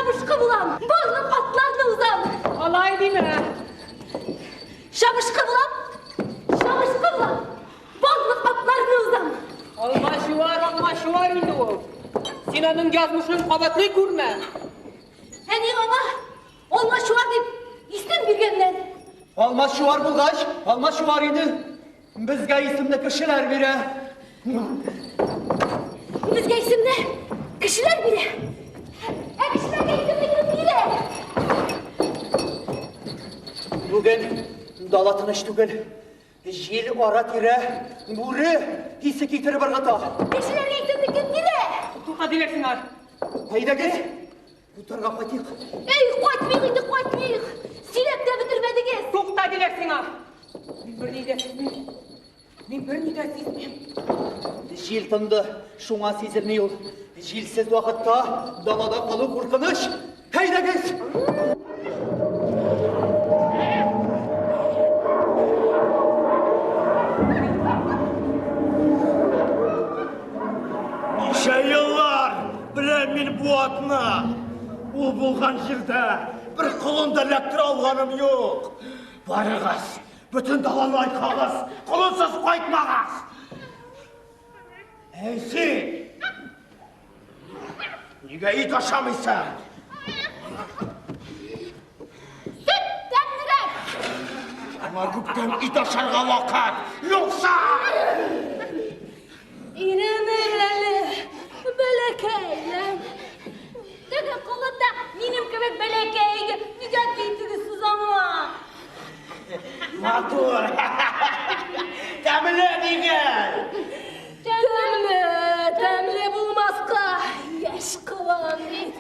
Шабышқы болам, барлық атларны узам. Алай дейме? Шабышқы болам, барлық атларны узам. Алмачуар инде ол. Сен аның язмышын қабатлай көрме. Әне аңа, Алмачуар деп естен бергеннен. Алмачуар булгач, Алмачуар иде. Безгә исемне кешеләр бирә. Безгә исемне кешеләр бирә. Кешеләргә исемне кем бирә? Бүген дала тыныч түгел. Җил ара тирә, бүре исе китереп ыргыта. Кешеләргә исемне кем бирә? Тука дилексеңар. Әйдәгез, утырга кайтыйк. Эй, кайтмыйк. Сөйләп тә бетермәдегез. Тука дилексеңар. Мин бер нидә сизмим. Җил тынды, шуңа сизелми ул. Җилсез вакытта далада калу куркыныч. Әйдәгез! Ничә еллар белән мин бу атны, ул булган җирдә бер колын да эләктер алганым юк. Барыгыз, бүтән даланы айкагыз, колынсыз кайтмагыз. Әй син, нигә ит ашамыйсың? Сөт тәмнерәк. Аңа күптән ит ашарга вакыт, юкса! Иренеләле, бәләкәйләр. Теге колында минем кебек бәләкәйгә нигә китегез аңа? Матур! Тәмле дигән! Тәмле булмаска, яшь кылан бит.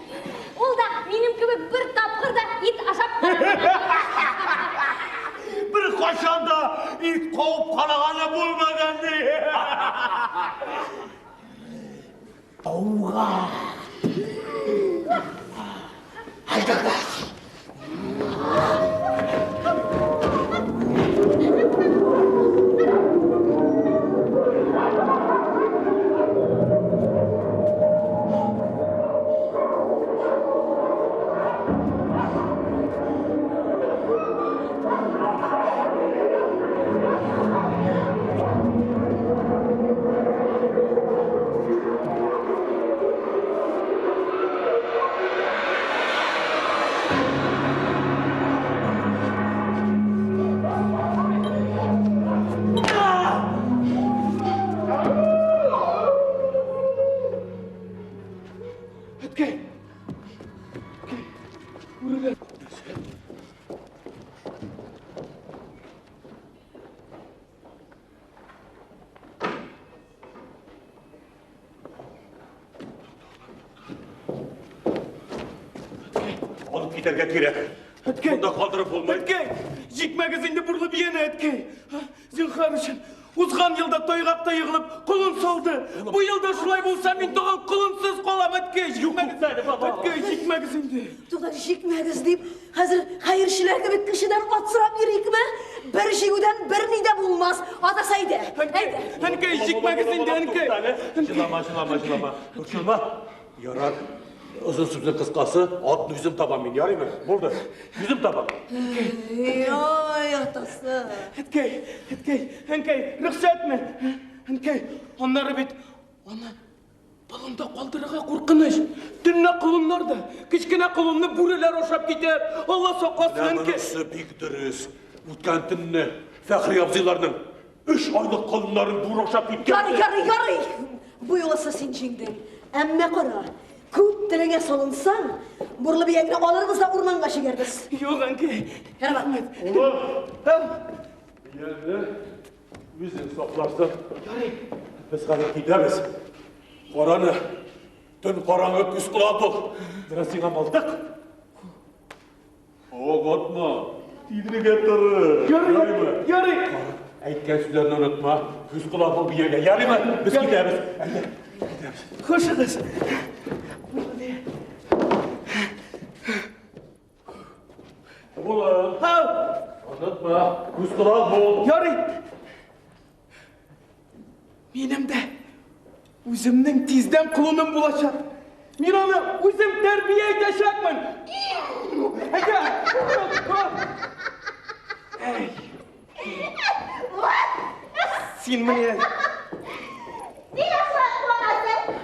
Ул да минем кебек бер тапкыр да ит ашап Bir kaşanda it kovup kanağana bulmadan diye. Tavuğa. Haydi kız. Alıp giderge gerek. Bunda kaldırıp olmayı. Ötkey, jikmәгез инде бурлы бияне Ötkey. Зинхар өчен, узган елда тойгакта егылып, кулын салды. Бу елда шулай булса, мин тагын кулынсыз калам Ötkey. Ötkey, jikмәгез инде. Туган жикмәгез дип, хәзер хәерчеләргә бит кешедән ат сорап йөрикме? Бер җигүдән бер ни дә булмас. Атасайды. Ötkey, jikмәгез инде, Ötkey. Жылама. Ürkülme. Yarar. Uzun sözün kıskası, atlı yüzüm taban min. Yarayım mı? Burada. Yüzüm taban. Ай, атасы. Ötkey, рөхсәт mi? Ötkey, onları bit, onu balında kaldırığa korkunuş. Tünne kulunlar da, kiçkine kulunlu bureler oşap gider. Allah sokasın Ötkey. Bunысы bik dürüz. Utkan tünne, Fəxri Yavzilarının 3 aylık kulunların bur oşap gider. Ярый. Бу юлысы син җиңдең. Әмма кара, күп телеңә салынсаң, бурлы биягне алырбыз да урманга чигәрбез. Yok Ötkey. Ярый, Ахмет. Oğlum. Yani yüzün soklarsın. Biz kadar gideriz. Koranı, dün karanlık üst kulağı biraz sinam aldık. Oğutma, tidini getirir. Yarı. Aytken sözlerini unutma. Üst kulağı bir yere. Yarı mı? Biz gideriz. Hoşunuz. Oğlum. Unutma. Üst kulağı bol. Yarı. Benim de özümün tizden kulunum bulaşar. Мен оны өзім тәрбие етешекмін. Сен міне... Не ашылан қуанасың?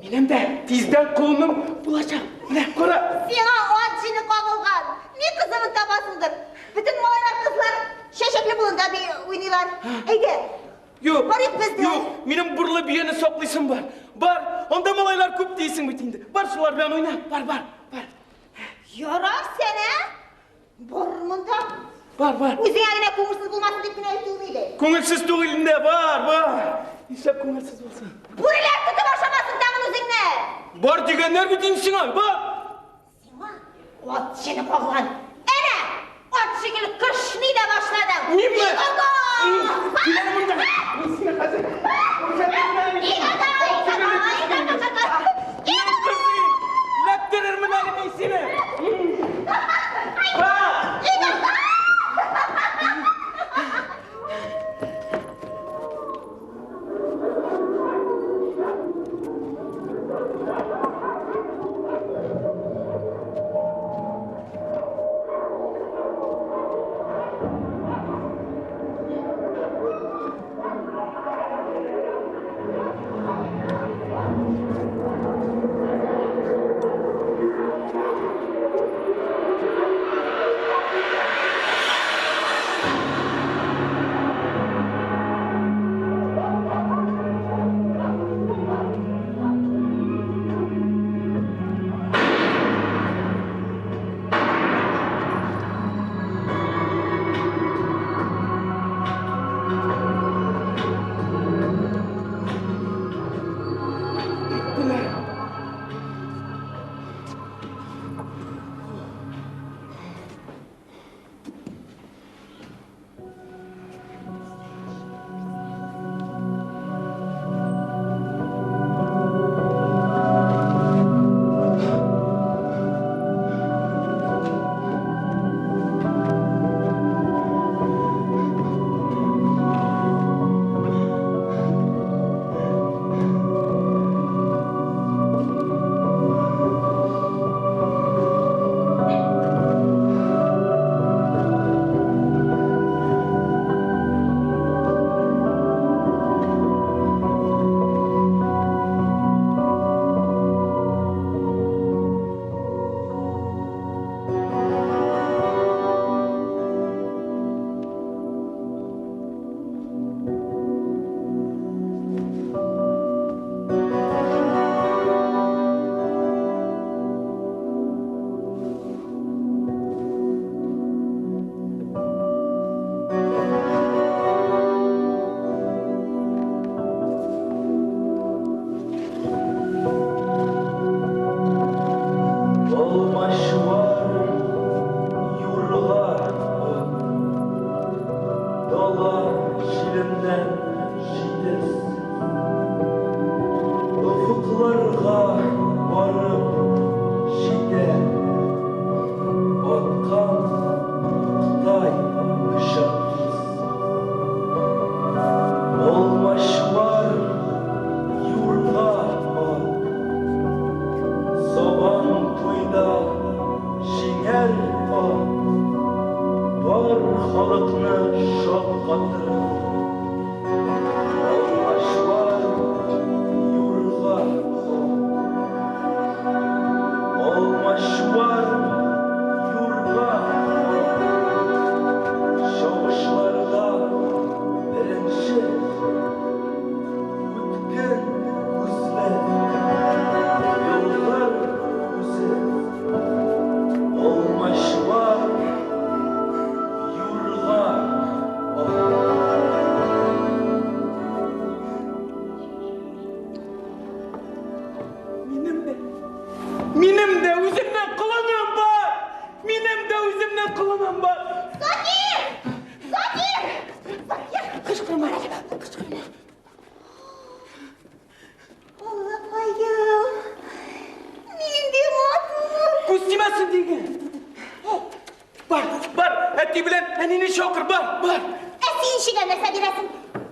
Менің де тизден құлыным болашақ. Міне, қора. Сена ат жini қағылған. Не қызымын табасыңдыр? Бүтін малайлар қызлар шешеклі бұлында ойнайлар. Әйге? Yok, Бар ет бізде. yok. Benim burla bir yerine soklısın var. Var, onda malaylar köp değilsin bütünde. Var şular ben oyna. Var. Yarar sene. Bormunda. Var. Өзің әңіне көңілсіз болмасын деп мен айтылмайды. Көңілсіз түгілінде var. İşte көңілсіз olsun. Бүрелер тұтып ашамасын тағын өзіңне. Бар дегенler bütünsün ay, var. Сема, от жini қоғылған. Әне, от жегілі күшні де башладың. Неме? Иғада! Leptirir mi benim isimi?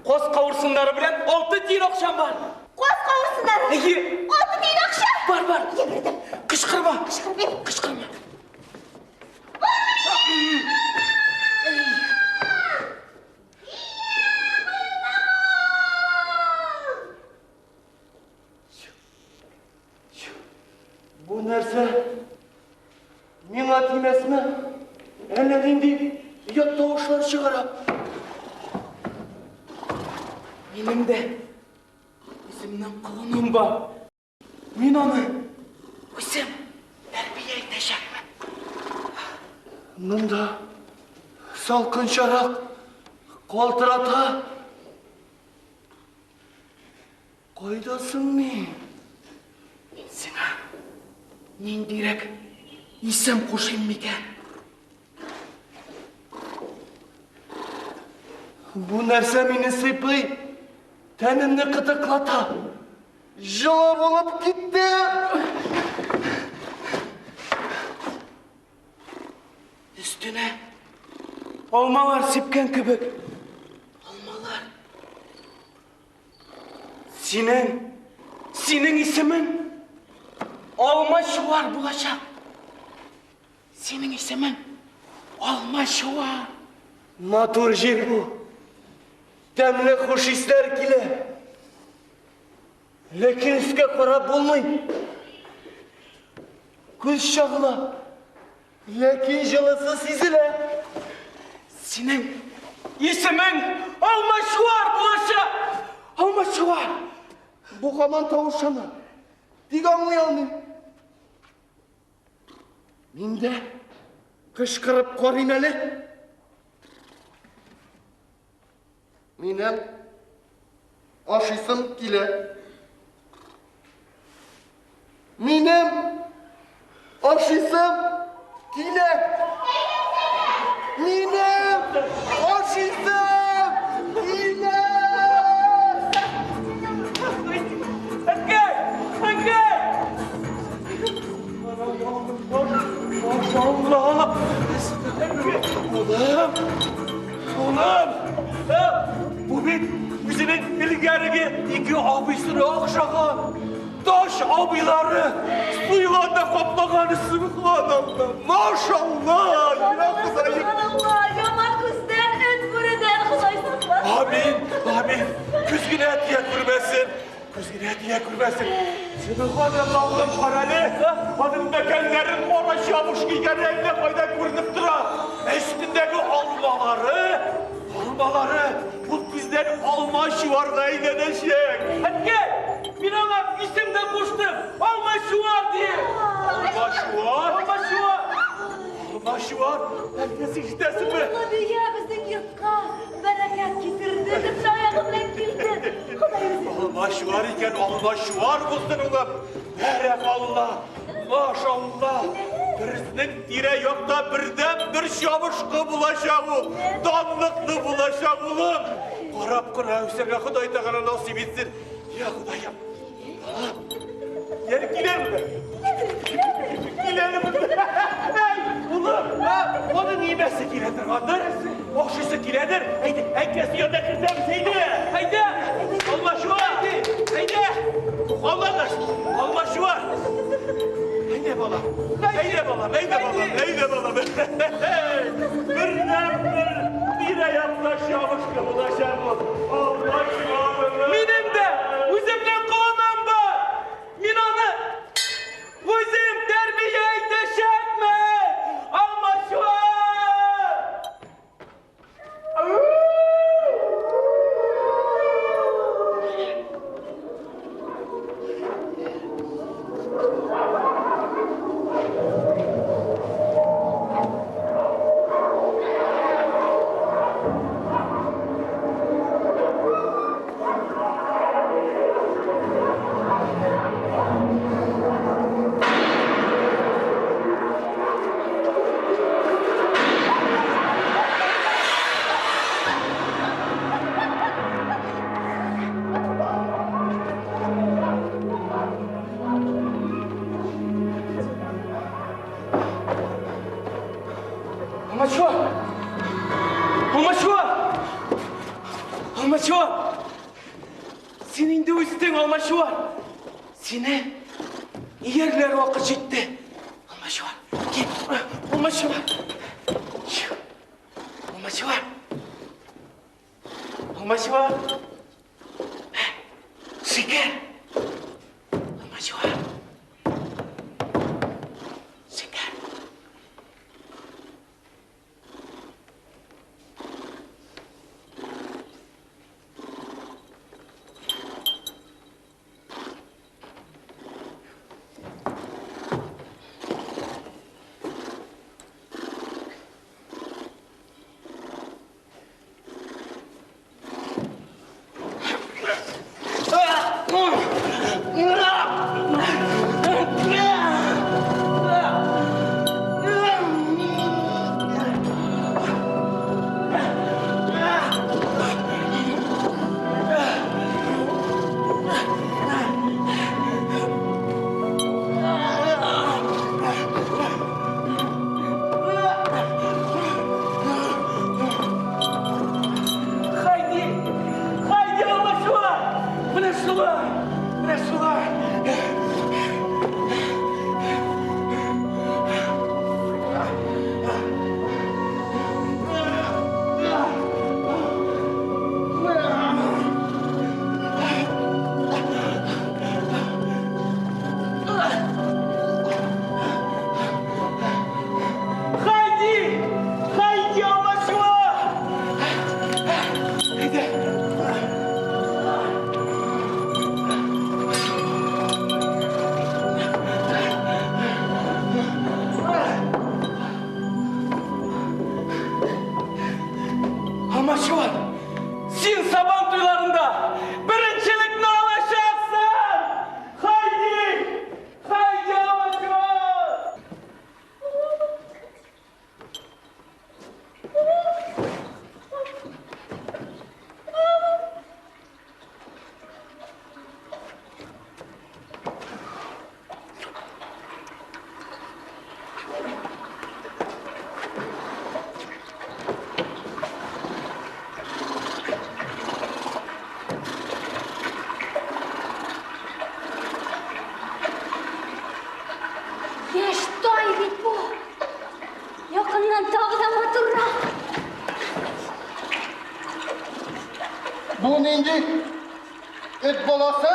Қос қауырсындары білен 6 тиын ақшам бар. Қос қауырсындары? 6 тиын ақша? Бар. Bu нәрсе миңа тимәсме? Әллә нинди ят тавышлар чыгара? Минем дә үземнең колыным бар. Мин аны үзем тәрбия итәчәкмен. Монда салкынчарак, калтырата. Кайдасың мин? Сиңа ниндирәк исем кушыйм микән? Bu нәрсә мине сыйпый, тәнемне кытыклата. Җылы булып китте. Өстенә алмалар сипкән кебек. Алмалар. Синең исемең Алмачуар булачак. Синең исемең Алмачуар. Матур җир бу. Тәмле хуш исләр килә. Ләкин өскә карап булмый. Күз чагыла. Ләкин җылысы сизелә. Синең исемең Алмачуар булачак. Алмачуар. Бу һаман тавышына. Тик аңлый алмыйм. Мин дә кычкырып карыйм әле. Минем ашыйсым килә. Минем ашыйсым килә. Минем ашыйсым килә. Maşallah. Oğlum. Bu bit bizinin ilgərigi iki abisini okşağı. Taş abileri suyla da kaplağını Subhanallah. Maşallah. Subhanallah, yaman kızdan, öt buradan Xuday saklasın. Amin. Küzgün etiye kürmesin. Subhanallah oğlum paralı. Hanım mekanların oraş yamış giygen eline koydan görünüp dura. Üstündeki almaları, bu bizden Almaçuar kaynanacak. Hadi gel. Bir ana isimden koştum. Almaçuar diye. Almaçuar. Herkes iştesin mi? Tabii ya, bizim yurtka bereket getirdi. Bizim ayağı bilen geldi. Xuday özü. Almaçuar iken Almaçuar bulsun oğlum. Berekallah. Maşallah. Birisinin dire yok da birden bir şamışkı bulaşak o. Danlıklı bulaşak oğlum. Karab kıra Hüseyin'e Xuday dağına nasip etsin. Ya Xudayım. Yer gider mi? Gidelim. Oğlum, onun nimesi giredir kandır. Okşusu giredir. Haydi, herkesi yönde kırtemiz, haydi. Almaçuar. Haydi. Almaçuar. Haydi balam. Birden bir yaklaşamış kıvılaşan bu. Almaçuar'ın. Benim de üzümden kovanım var. Min onu üzüm terbiye edecekme. Almaçuar. Алмачуар! Сен инде өстің, Алмачуар! Сені ерлер уақыт жетті. Алмачуар, кел! Алмачуар! Алмачуар! Шекер! Алмачуар! инде эт баласы?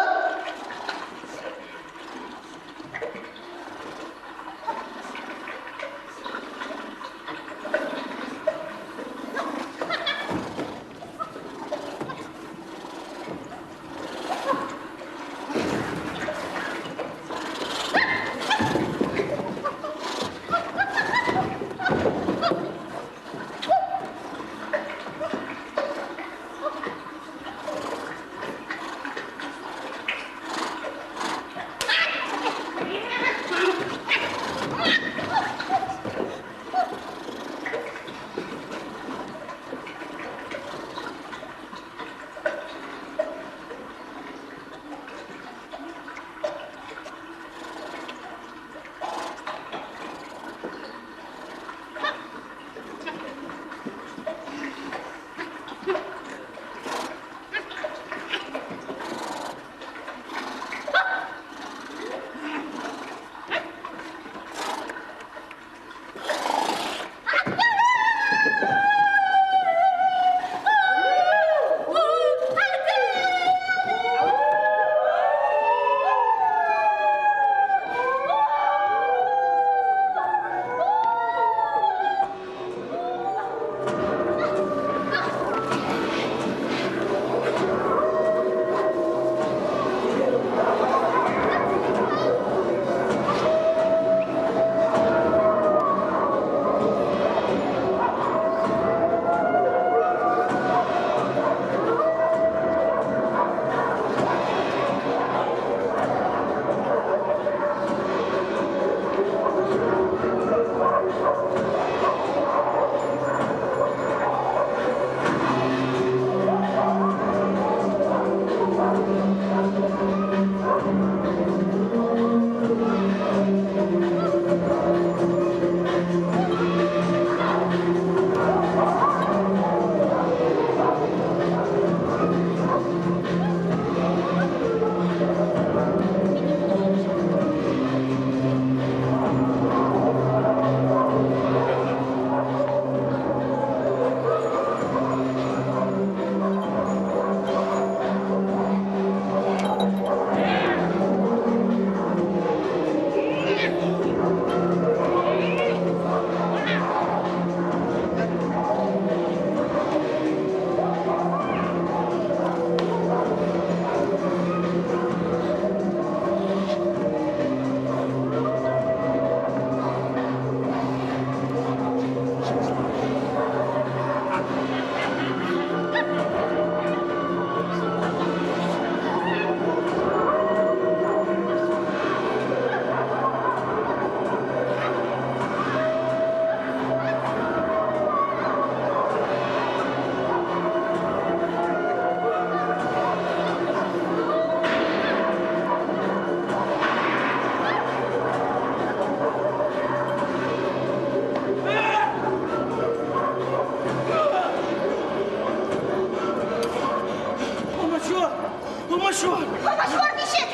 Алмачуар ничек?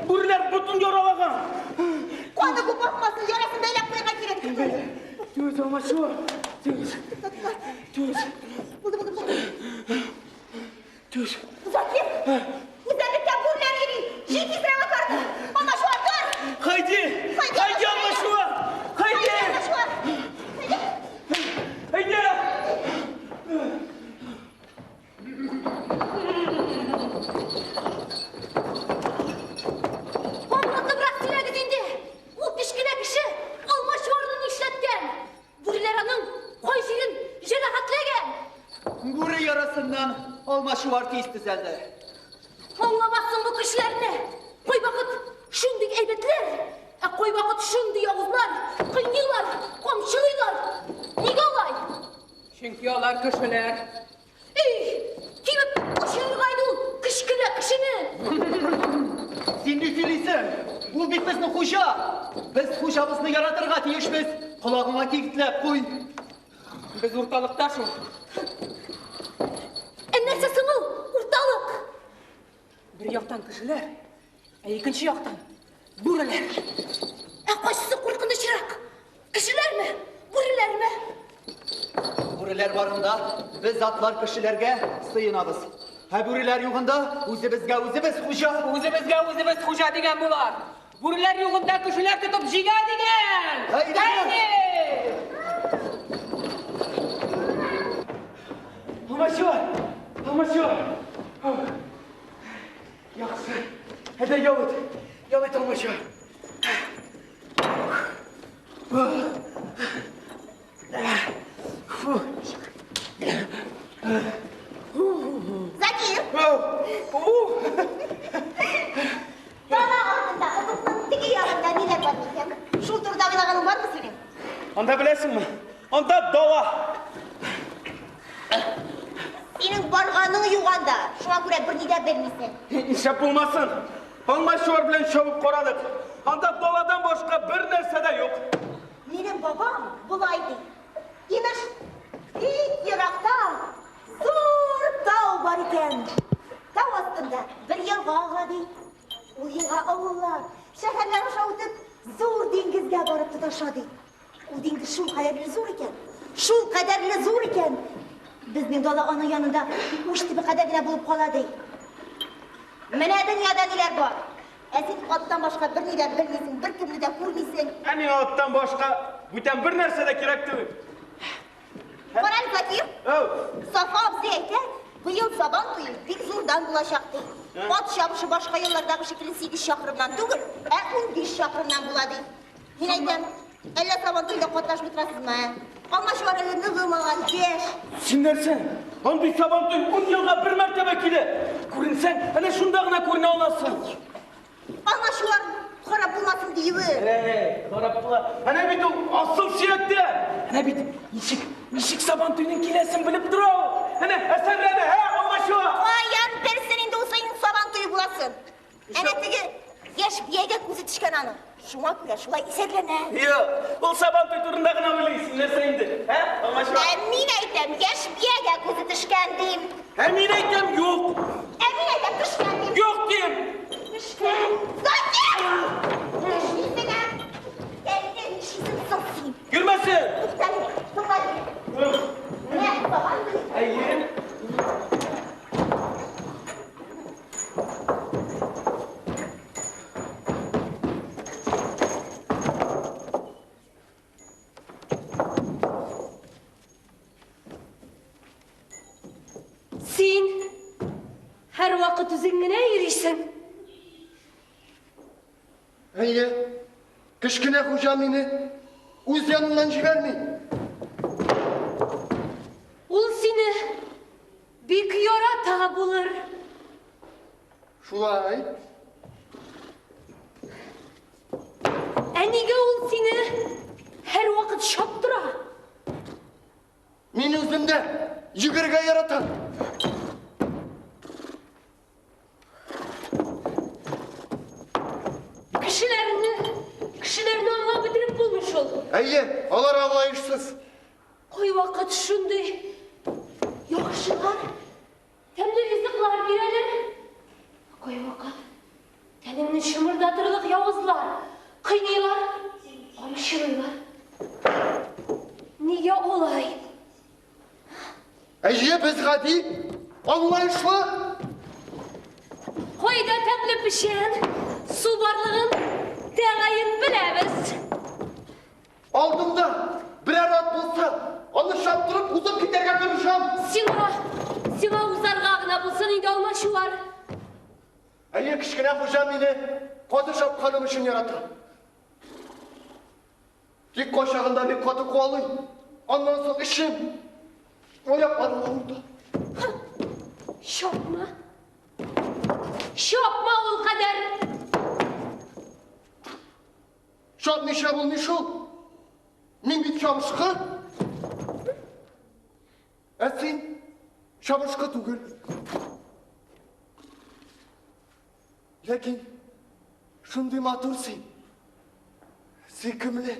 Бүрелер бүтін яралаған. Қуанды көп болмасын, ярасын бәйлеп қойға керек. Төз, Алмачуар. Төз. Төз. Закир, үзәндіктен бүрлер ери. Жеке сырава карды. Алмачуар, тұр! Хайди, Алмачуар! Хайди! Хайди! Бүре ярасından Алмачуар тиз düzeldi. Anlamazsın bu kişilerini. Koy vakit şundik eybetler. Koy vakit şundik yavuzlar. Kıyıyorlar, komşuluyorlar. Niye olay? Çünkü onlar kişiler. Kimi aşırgaydı o kişini. Sen nükülüysün. Bu bitmesini hoca. Biz hocamızını yaratırga tiyişmiz. Kulağına kilitler koy. Biz ortalıkta şu. Neresi bu? Ortalık. Bir yaktan kişiler, ikinci yaktan bureler. Kaçısı korkunçırak. Kişiler mi? Bureler mi? Бүреләр барында без атлар кешеләргә сыенабыз. Ә бүреләр югында үзебезгә үзебез хуҗа. Үзебезгә үзебез хуҗа дигән булар. Бүреләр югында кешеләр тотып җигә дигән. Әйдә. Алмачуар! Алмачуар! Яхшы. Әдә явыт. Явыт Алмачуар. Закир! Дала артында, ufukның теге ягында ниләр бар икән? Шул турыда уйлаганың бармы синең? Анда беләсеңме? Анда дала. Синең барганың юганда. Шуңа күрә берни дә белмисең. Ишәп булмасын. Алмачуар белән чабып карадык. Анда даладан башка бер нәрсә дә юк. Минем бабам булай ди. Имеш, бик еракта зур тау бар икән. Тау астында бер елга ага ди. Ул елга авыллар, шәһәрләр аша үтеп, зур диңгезгә барып тоташа ди. Ул диңгез шул кадәрле зур икән. Шул кадәрле зур икән. Безнең дала аның янында уч тибе кадәр генә булып кала ди. Менә дөньяда ниләр бар? Ә син аттан башка берни дә белмисең, беркемне дә күрмисең. Ә миңа аттан башка бүтән бер нәрсә дә кирәк түгел. Каран Закир, Сафа абзый әйтә, быел сабан туе бик зурдан булачак ди. Ат чабышы башка еллардагы шикелле 8 чакрымнан түгел, ә 15 чакрымнан була ди. Мин әйтәм, әллә сабан туйда катнашмый торасызмы? Алмачуар әле ныгымаган яшь. Син нәрсә? Андый сабан туй 10 елга бер мәртәбә килә. Күренсәң, әнә шунда гына күренә аласың. Алмачуар харап булмасын диюе. Карап була. Әнә бит ул асыл сөяктә. Әнә бит ничек сабан туйның киләсен белеп тора. Әнә әсәрләнә, Алмачуар. Аян берсен инде ул синең сабан туйы буласын. Әнә теге яшь биягә күзе төшкән аны. Шуңа күрә шулай исәпләнә. Юк, ул сабан туй турында гына уйлыйсың, нәрсә инде? Алмачуар. Ә мин әйтәм, яшь биягә күзе төшкән дим. Ә мин әйтәм, юк. Ә мин әйтәм, төшкән дим. Юк дим. Төшкән. Закир! Төшкән. Кәлдә нишисен син. Гөлмәсен. Туктан, туктан. Менә сабан туй. Әйе. Син һәр вакыт үзең генә йөрисең. Әйе, кішкене хуҗа мине үз яныннан җибәрми. Ул сине бик ярата булыр. Шулай. Ә нигә ул сине һәр вакыт чаптыра? Мин үземдә йөгергә яратам. Кешеләрне аңлап бетереп булмый шул. Әйе, алар аңлаешсыз. Кай вакыт шундый яхшылар, тәмле ризыклар бирәләр. Кай вакыт тәнеңне шымырдатырлык явызлар, кыйныйлар, камчылыйлар. Нигә алай? Әйе, без гади, аңлаешлы. Кайда тәмле пешән, су барлыгын тәгаен беләбез. Алдымда берәр ат булса, аны шаптырып узып китәргә тырышам. Сиңа узарга гына булсын инде Алмачуар. Әйе, кішкене хуҗа мине каты шапканым өчен ярата. Тик кайчагында бик каты куалый. Аннан соң ишем аякларым авырта. Шапма. Шапма ул кадәр. Шапмыйча булмый шул. Мин бит чабышкы. Ә син чабышкы түгел. Ләкин шундый матур син. Сөйкемле.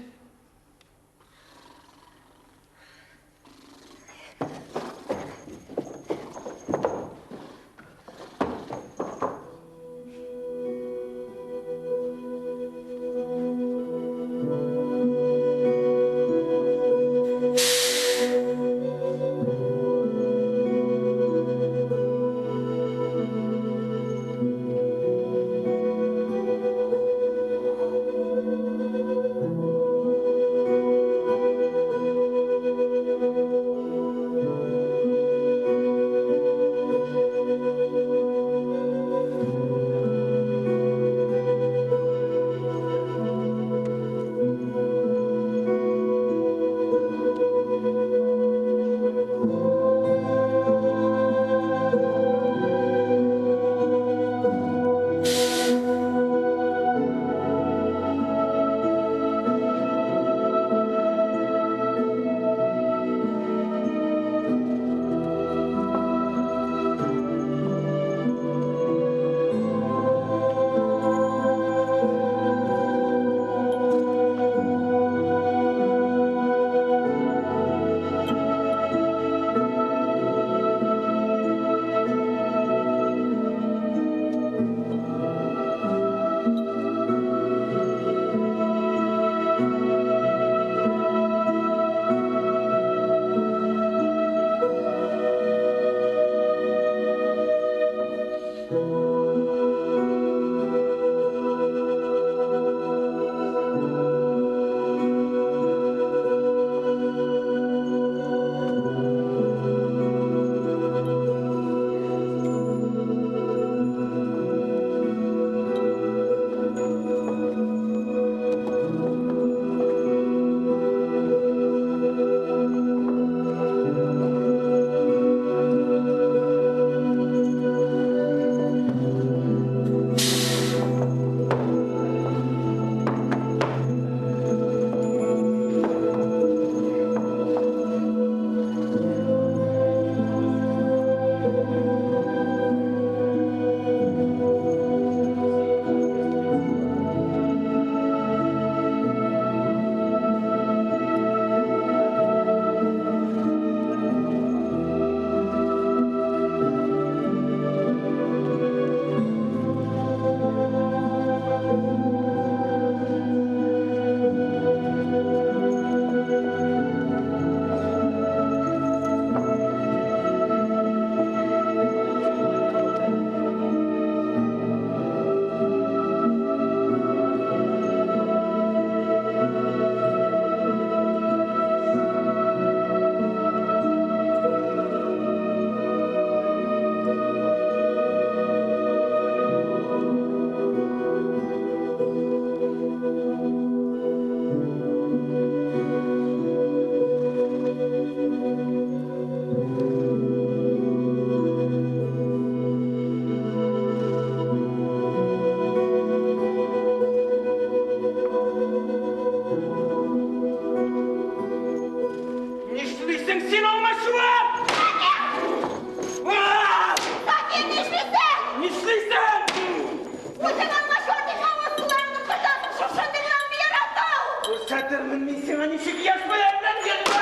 ничек яшпаярдан келді?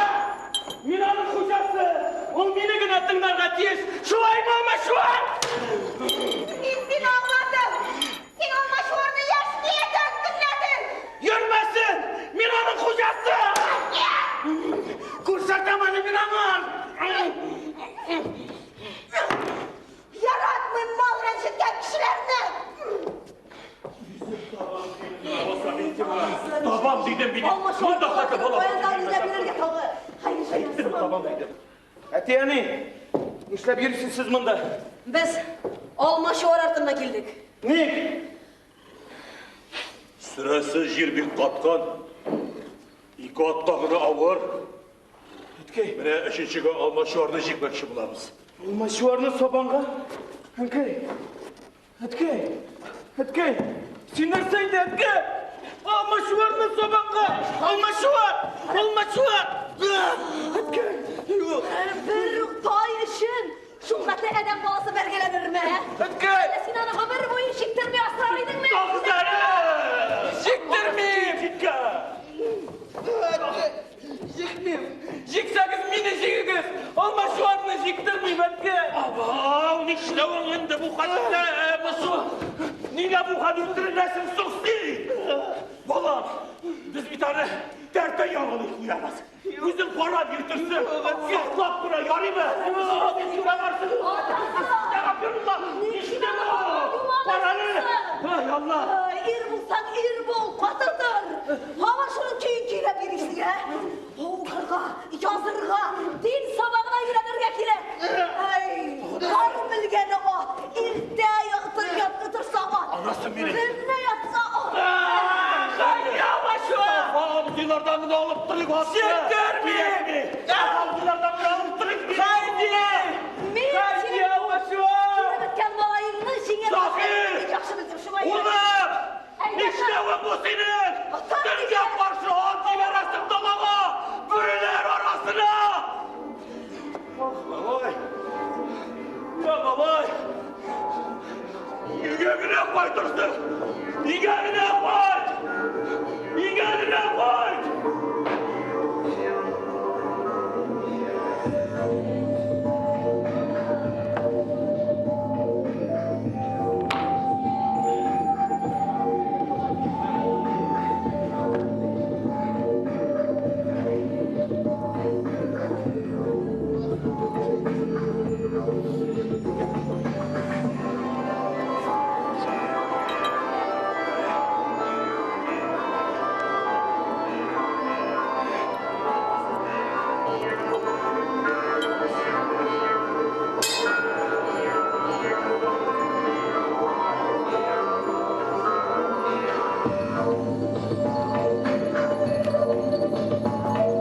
Мен аның хужасы. Ол мені гына тыңдарға тиіс. Шулай ма, Алмачуар? Мен сені аңладым. Сен Алмачуарды яшпаярдан тыңдадың. Йөрмәсін! Мен аның хужасы! Күрсәтем аны мен аңар! Яратмын мал рәнжеткән кешеләрне. Babam dedim benim. Bunda hadi oğlum. Hayır, Babam dedim. Әтияни, нишләп йөрисез сез монда? Без Алмачуар артында килдек. Ник? Sırası jir bik katkan. İki attağını avır. Әткәй, Mene eşinçiğe Almaçuar'ını jikmekşi bulamız. Алмачуарны сабанга? Әткәй. Әткәй. Син нәрсә инде, әткәй? Алмачуарны сабанга! Алмачуар! Әткәй. Бер тай өчен шуңгаты адәм баласы бәргәләнерме? Әткәй. Син аны гомер буе шиктәрмә асрар идеңме? Жиксәгез мине жигегез! Алмачуарны жиктирмим, әткәй! Abao, nişleğin indi bu kadar mısın? Niye bu kadar resim soksi? Balam, biz bir tane dertte yağlılık uyamaz. Bizim para getirsin, yaklap buna yarı mı? Biz yüremezsin. Ne yapıyorsun lan? İşte bu! Paranı! Hay Allah! Ir bulsan ir bul, katıdır. Hava şunun köyünkiyle birisi ya. Oğullarga, yazırga, din sabahına yürənirge kire. Ay, kar bilgeni o. İrte yatırsa o. Anasın benim. Birine yatsa o. Алмачуар! Avcılardan da alıp tırık attı. Siktirme! Avcılardan da alıp tırık. Haydi! Haydi Алмачуар! Bitken malayını şinger. Zahir! Yakşı bizim şu mayı. Ulan! İşlevin bu senin! Dünya karşı hangi veresin dalağa! Bürüler arasına! Babay! Ya babay! Yügeğine koydursın! Yügeğine koy! Yügeğine koy!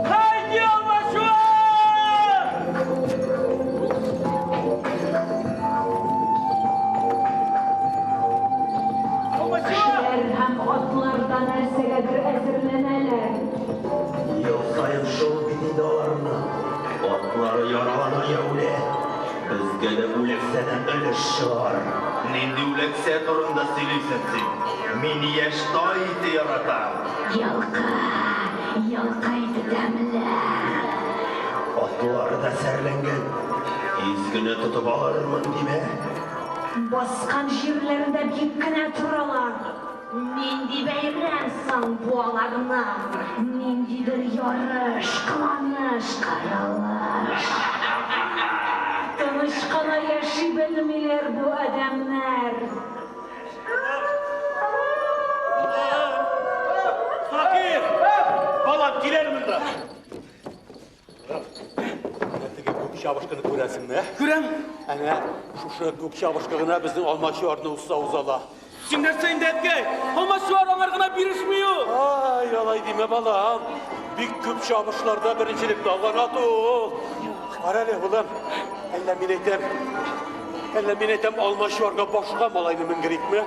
Haydi Алмачуар! Kişiler hem atlarda нәрсәгәдер әзерләнәләр. Yıl sayın şol bitidalarına, atları yaralana yavle. Bizge de ulekseden ölüş var. Nindi ulekse turunda siliysen sen. Mini yaştaydı yaratan. Ялкайды дәмләр. Atları da serlengen. İzgini tutup alırmın dime. Баскан җирләрендә бик кенә торалар. Нинди бәйрәм соң бу аларны? Ниндидер ярыш, кыланыш, каралыш. Тыныч кына яши белмиләр бу адәмнәр. Fakir! Balam girer bunda! Әтіге көк шабышқыны көрәсің не? Күрәм! Әне, шушы көк шабышқығына біздің Алмачуарны ұста ұзала. Син нәрсә инде, әткәй? Алмачуар аңар гына бирешмию. Ay, alay deme balam. Bik köp şabışlarda birincilikte algan atı ol. Qarale ulan, elle min eytem. Әллә мен әйтәм Алмачуарга башка малайны менгерикме?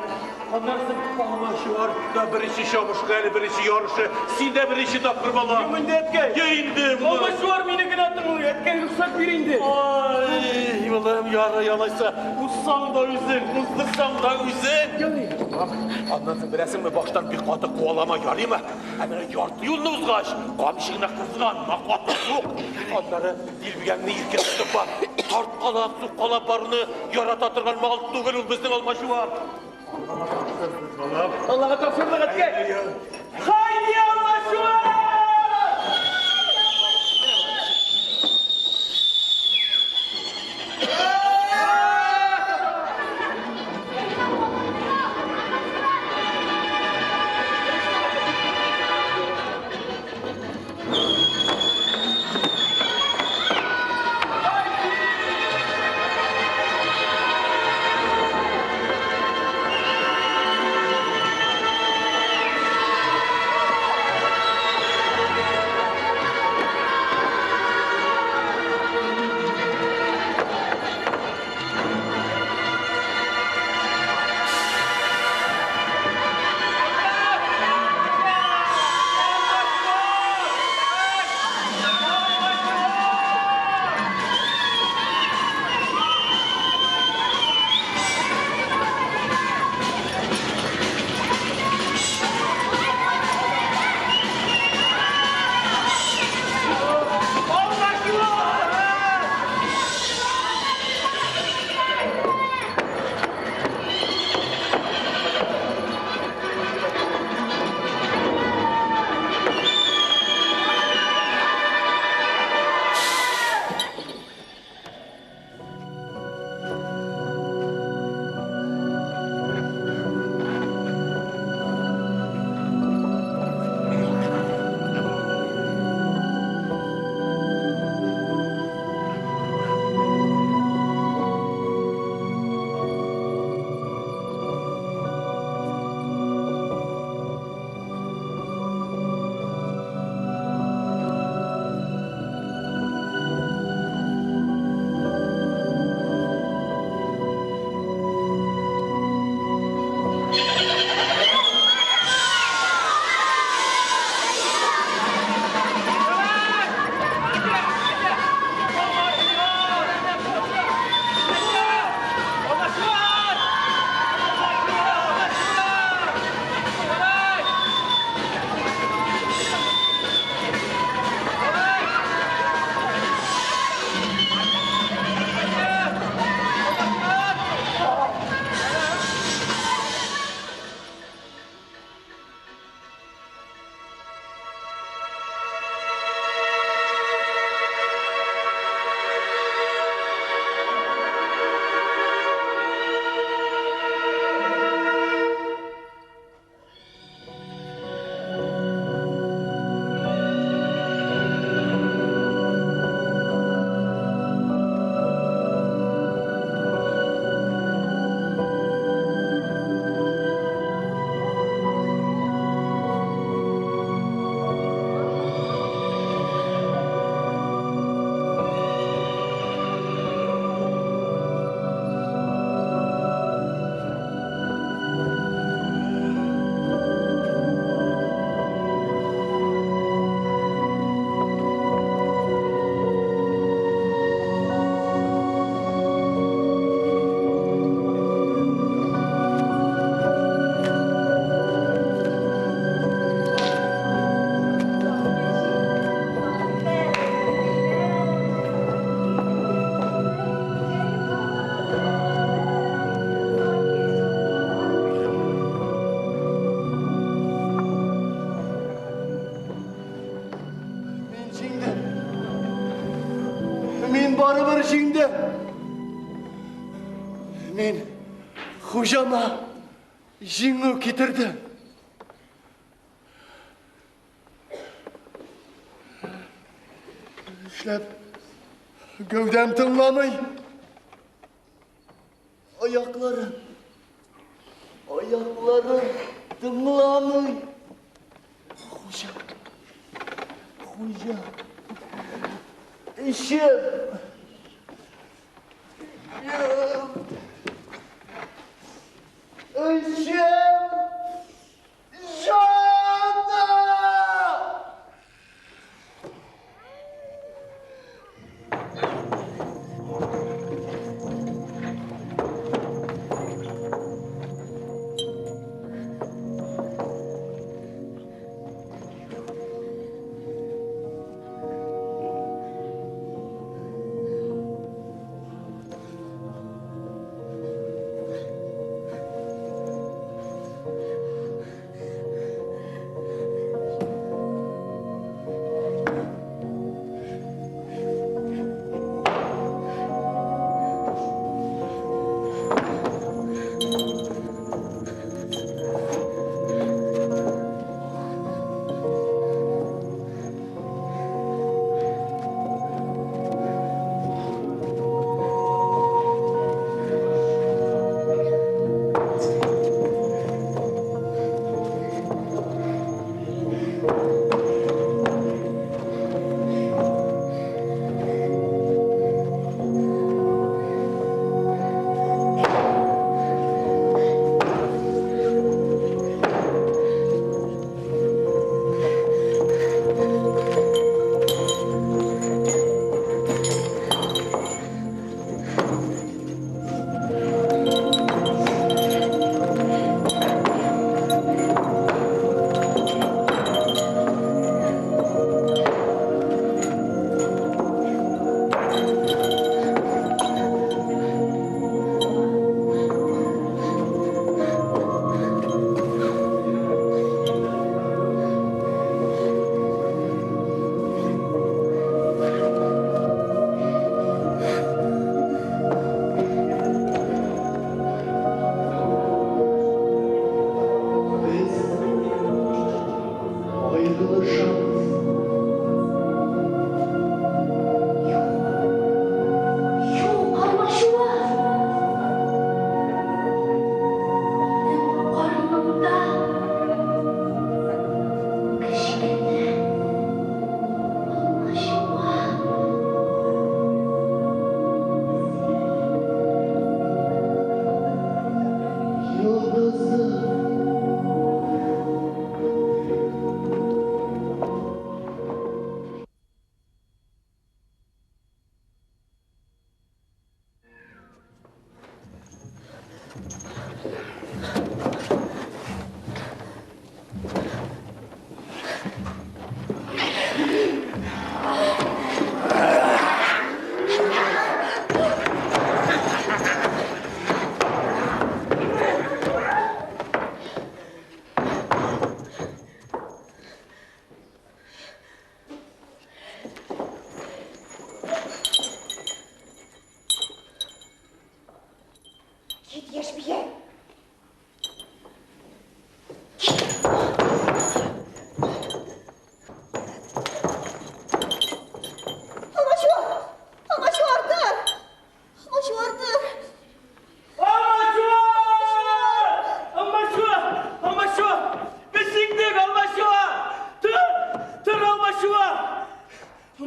Аннарсың Алмачуар да беренче чабышкы, әле беренче ярышы. Син дә беренче тапкыр бала. Инде әткәй. Я инде. Алмачуар мине генә тыңлый. Әткәй рөхсәт бир инде. Ай, балам, ярый алайса. Узсаң да үзең, уздырсаң да үзең. Аннан беләсеңме, баштан бик каты куалама, ярыймы? Әмма ярты юлны узгач, камчыгына кызган, каты сук. Аннары дилбегәңне иркә тотып бар. Тарткалап, суккалап барыны ярата торган мал түгел ул безнең Алмачуар. Аллаһка тапшырдык әткәй. Хайди Алмачуар! baribir jingdi. Men xo'jama jingni ketirdim. Ishlab gövdem tınlamay. Ayaklarım tınlamay. Xo'ja. İşim. Işım! Canım!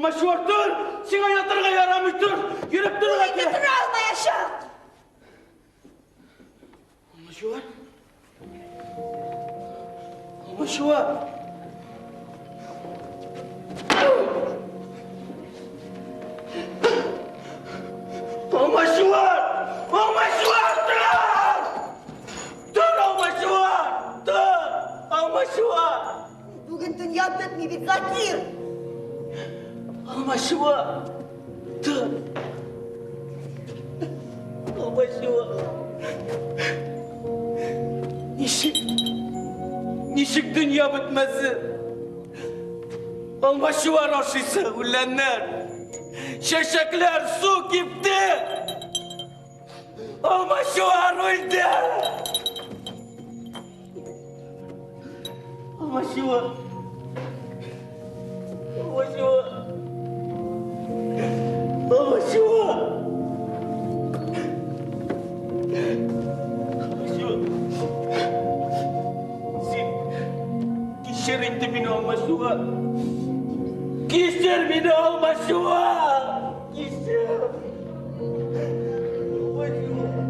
Алмачуар, тұр! Сен аятырға ярамыз, тұр! Еріп тұр! Үйге тұра алмаяшым! Алмачуар? Алмачуар! Алмачуар! Алмачуар, тұр! Тұр, Алмачуар! Тұр! Алмачуар! Бүгін дүния бітмей бит, Закир! Алмачуар! Тұр! Алмачуар! Нишік дүния бітмәсін? Алмачуар ашысы, үләнлер! Шәшәкләр су кипті! Алмачуар өлді! Алмачуар! Алмачуар! Алмачуар! Алмачуар! Сен кешір енді мені, Алмачуар! Кешір мені, Алмачуар! Кешір! Алмачуар!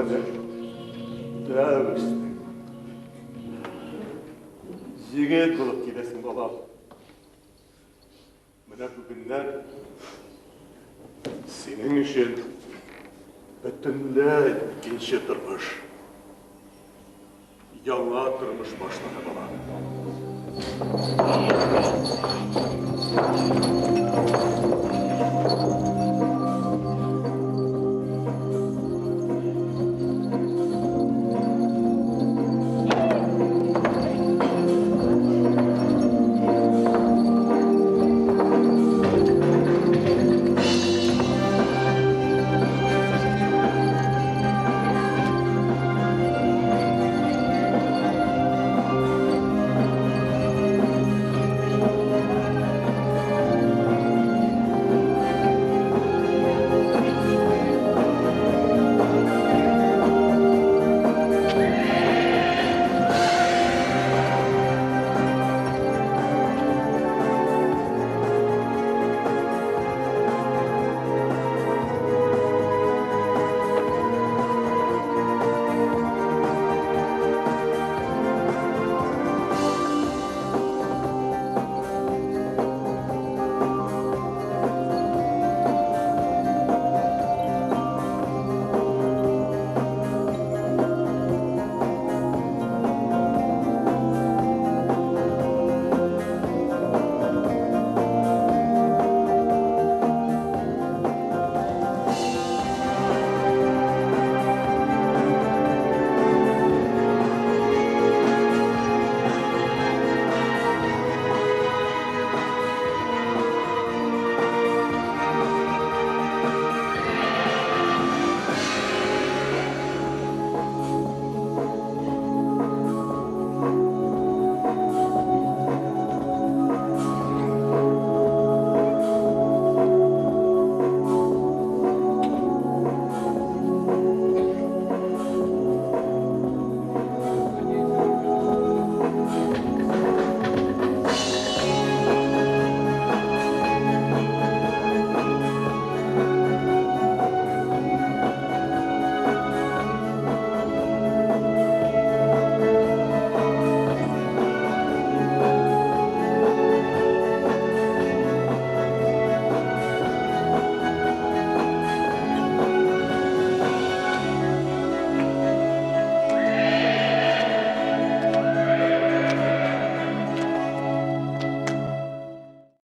менә дәүістің. Жеңет болып келесің, балам. Менә бүгіннән сенің үшін бүтінләй икенче тормыш. Яңа тормыш башлана, балам.